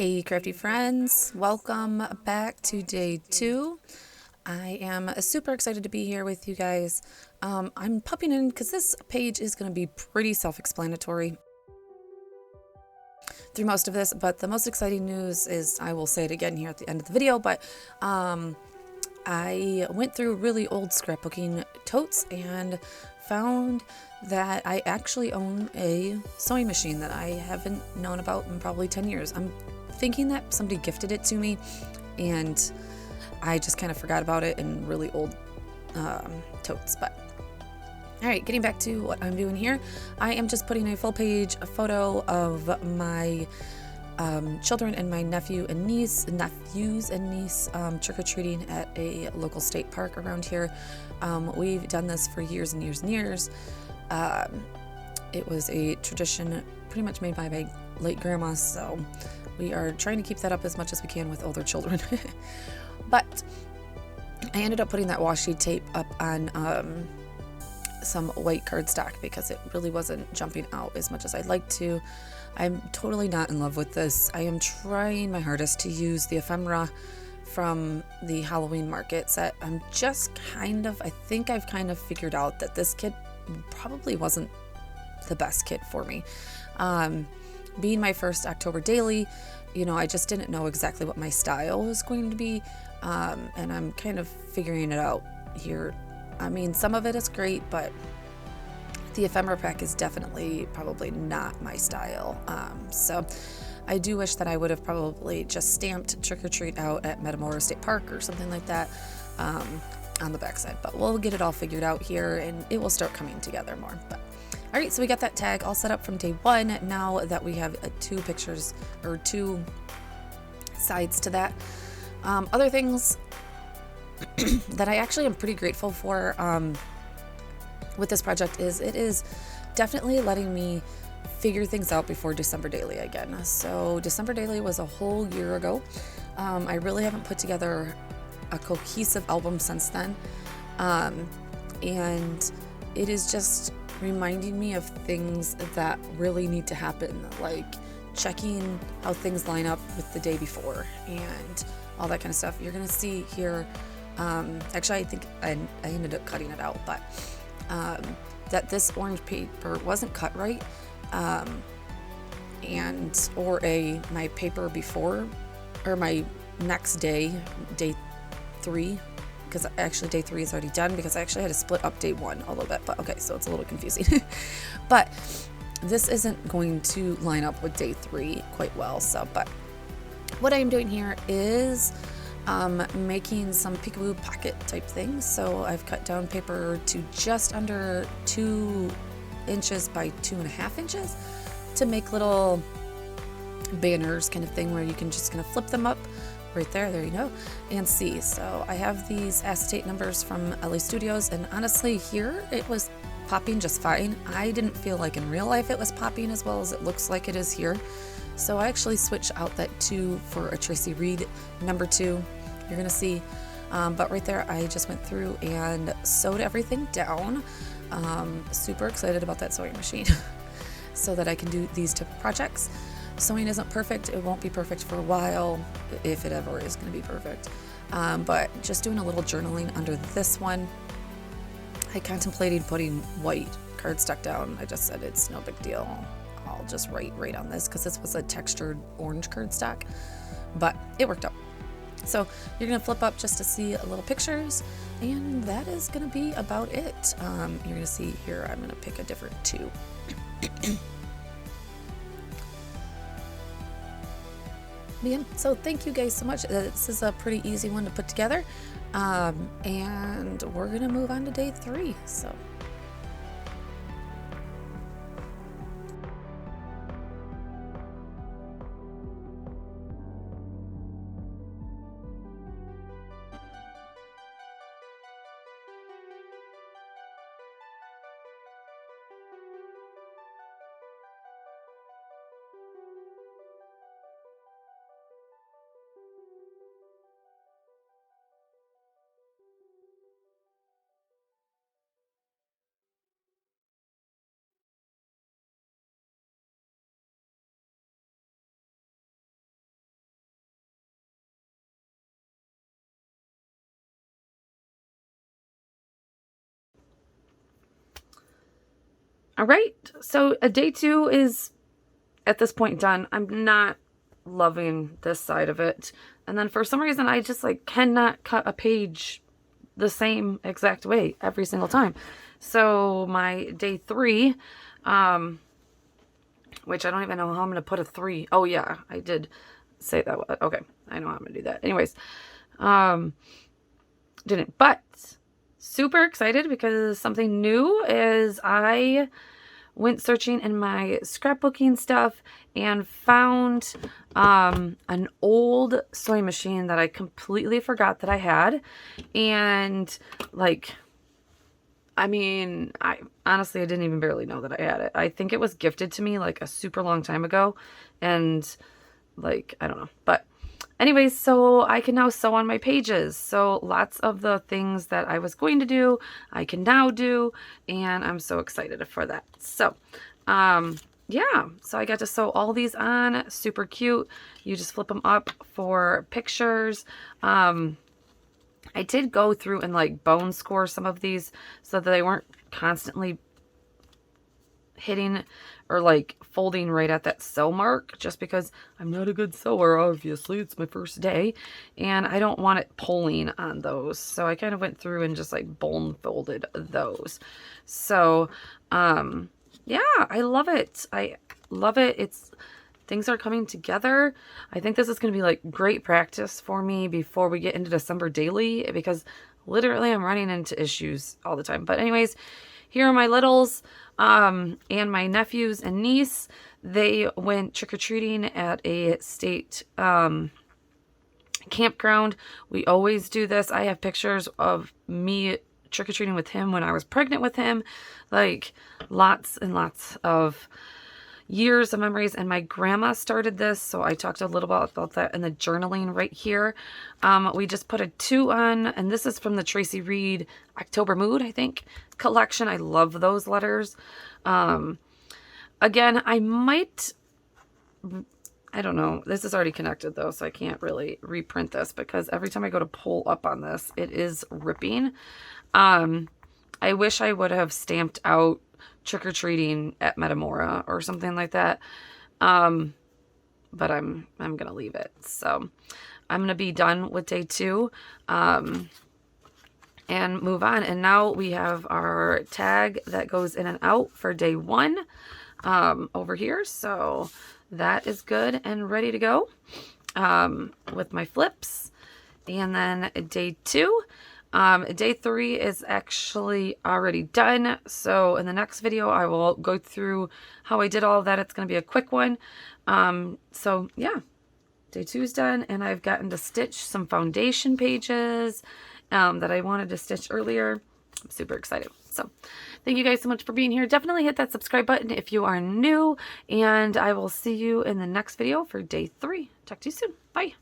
Hey, crafty friends, welcome back to day 2. I am super excited to be here with you guys. I'm popping in because this page is going to be pretty self-explanatory through most of this, but the most exciting news is, I will say it again here at the end of the video, but I went through really old scrapbooking totes and found that I actually own a sewing machine that I haven't known about in probably 10 years. I'm thinking that somebody gifted it to me and I just kind of forgot about it in really old totes. But all right, getting back to what I'm doing here, I am just putting a full page photo of my children and my nephews and niece trick-or-treating at a local state park around here. We've done this for years and years and years. It was a tradition pretty much made by my late grandma, so we are trying to keep that up as much as we can with older children. But I ended up putting that washi tape up on some white cardstock because it really wasn't jumping out as much as I'd like to. I'm totally not in love with this. I am trying my hardest to use the ephemera from the Halloween market set. I'm just I think I've kind of figured out that this kit probably wasn't the best kit for me. Being my first October Daily, I just didn't know exactly what my style was going to be, and I'm kind of figuring it out here. I mean, some of it is great, but the ephemera pack is definitely probably not my style. So I do wish that I would have probably just stamped Trick or Treat out at Metamora State Park or something like that on the backside. But we'll get it all figured out here and it will start coming together more. But all right, so we got that tag all set up from day 1. Now that we have 2 pictures or 2 sides to that. Other things that I actually am pretty grateful for with this project is it is definitely letting me figure things out before December Daily again. So December Daily was a whole year ago. I really haven't put together a cohesive album since then. And it is just reminding me of things that really need to happen, like checking how things line up with the day before and all that kind of stuff. You're gonna see here, actually I think I ended up cutting it out, but that this orange paper wasn't cut right, my paper before, or my next day 3, because actually day 3 is already done because I actually had to split up day 1 a little bit, but okay, so it's a little confusing. But this isn't going to line up with day 3 quite well, so, but what I am doing here is making some peekaboo pocket type things. So I've cut down paper to just under 2 inches by 2.5 inches to make little banners kind of thing where you can just kind of flip them up right there you go, and see. So I have these acetate numbers from LA Studios, and honestly here it was popping just fine. I didn't feel like in real life it was popping as well as it looks like it is here. So I actually switched out that 2 for a Tracy Reed number 2. You're gonna see, but right there I just went through and sewed everything down. Super excited about that sewing machine so that I can do these type of projects. Sewing isn't perfect. It won't be perfect for a while, if it ever is going to be perfect. But just doing a little journaling under this one. I contemplated putting white cardstock down. I just said it's no big deal. I'll just write right on this because this was a textured orange cardstock, but it worked out. So you're going to flip up just to see a little pictures, and that is going to be about it. You're going to see here, I'm going to pick a different 2. Yeah, so thank you guys so much. This is a pretty easy one to put together, and we're going to move on to day 3. So All right, so day 2 is at this point done. I'm not loving this side of it. And then for some reason, I just like cannot cut a page the same exact way every single time. So my day 3, which I don't even know how I'm going to put a 3. Oh yeah, I did say that. Okay, I know how I'm going to do that. Anyways, didn't, but super excited because something new is I went searching in my scrapbooking stuff and found an old sewing machine that I completely forgot that I had. And like, I mean, I honestly didn't even barely know that I had it. I think it was gifted to me like a super long time ago. And like, I don't know. But anyways, so I can now sew on my pages. So lots of the things that I was going to do, I can now do, and I'm so excited for that. So, yeah, so I got to sew all these on, super cute. You just flip them up for pictures. I did go through and like bone score some of these so that they weren't constantly hitting or like folding right at that sew mark, just because I'm not a good sewer, obviously. It's my first day and I don't want it pulling on those. So I kind of went through and just like bone folded those. So yeah, I love it. I love it. Things are coming together. I think this is going to be like great practice for me before we get into December daily, because literally I'm running into issues all the time. But anyways, here are my littles, and my nephews and niece. They went trick-or-treating at a state campground. We always do this. I have pictures of me trick-or-treating with him when I was pregnant with him. Like lots and lots of years of memories. And my grandma started this, so I talked a little about that in the journaling right here. We just put a 2 on, and this is from the Tracy Reed October Mood, I think, collection. I love those letters. Again, I might, I don't know, this is already connected though, so I can't really reprint this because every time I go to pull up on this, it is ripping. I wish I would have stamped out trick-or-treating at Metamora or something like that. But I'm gonna leave it. So I'm gonna be done with day 2 and move on. And now we have our tag that goes in and out for day 1 over here. So that is good and ready to go with my flips. And then day 2. Day 3 is actually already done. So in the next video, I will go through how I did all of that. It's going to be a quick one. So yeah, day 2 is done, and I've gotten to stitch some foundation pages that I wanted to stitch earlier. I'm super excited. So thank you guys so much for being here. Definitely hit that subscribe button if you are new, and I will see you in the next video for day 3. Talk to you soon. Bye.